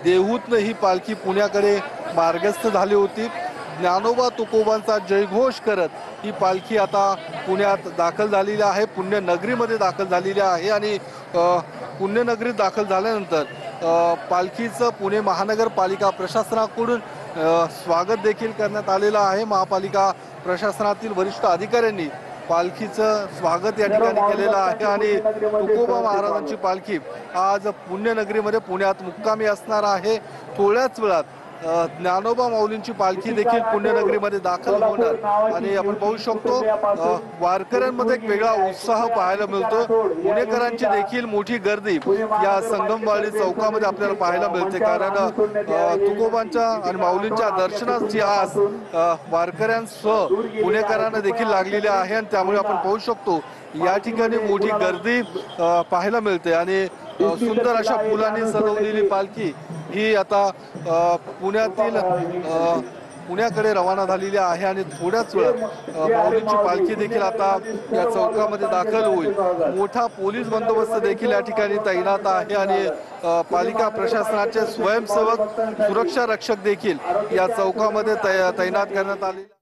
देहूतनं ही पालखी पुण्याकडे मार्गस्थ झाली होती। ज्ञानोबा तुकोबांचा जयघोष करत ही पालखी आता पुण्यात दाखल झालेली आहे, पुण्यनगरीमध्ये दाखल झालेली आहे। आणि पुण्यनगरीत दाखल झाल्यानंतर पालखीचं पुणे महानगरपालिका प्रशासनाकडून स्वागत देखील करण्यात आलेलं आहे। महापालिका प्रशासनातील वरिष्ठ अधिकाऱ्यांनी पालखीचं स्वागत या ठिकाणी केलेलं आहे आणि तुकोबा महाराजांची पालखी आज पुण्यनगरीमध्ये पुण्यात मुक्कामी असणार आहे। थोड्याच वेळात ज्ञानोबा माऊलींची पालखी देखील पुण्यनगरीमध्ये दाखल होणार आणि आपण पाहू शकतो वारकऱ्यांमध्ये एक वेगळा उत्साह पाहायला मिळतो। पुणेकरांची देखील मोठी गर्दी या संगमवाडी चौकामध्ये आपल्याला पाहायला मिळते, कारण तुकोबांच्या आणि माऊलींच्या दर्शनाची आस वारकऱ्यांसह पुणेकरांना देखील लागलेली आहे आणि त्यामुळे आपण पाहू शकतो या ठिकाणी मोठी गर्दी पाहायला मिळते आणि सुंदर अशा फुलांनी सजवलेली पालखी ही आता पुण्याकडे रवाना झालेली आहे आणि थोड्याच वेळात माऊलींची पालखी देखील आता या चौकामध्ये दाखल होईल। मोठा पोलीस बंदोबस्त देखील या ठिकाणी तैनात आहे आणि पालिका प्रशासनाचे स्वयंसेवक सुरक्षा रक्षक देखील या चौकामध्ये तैनात करण्यात आले।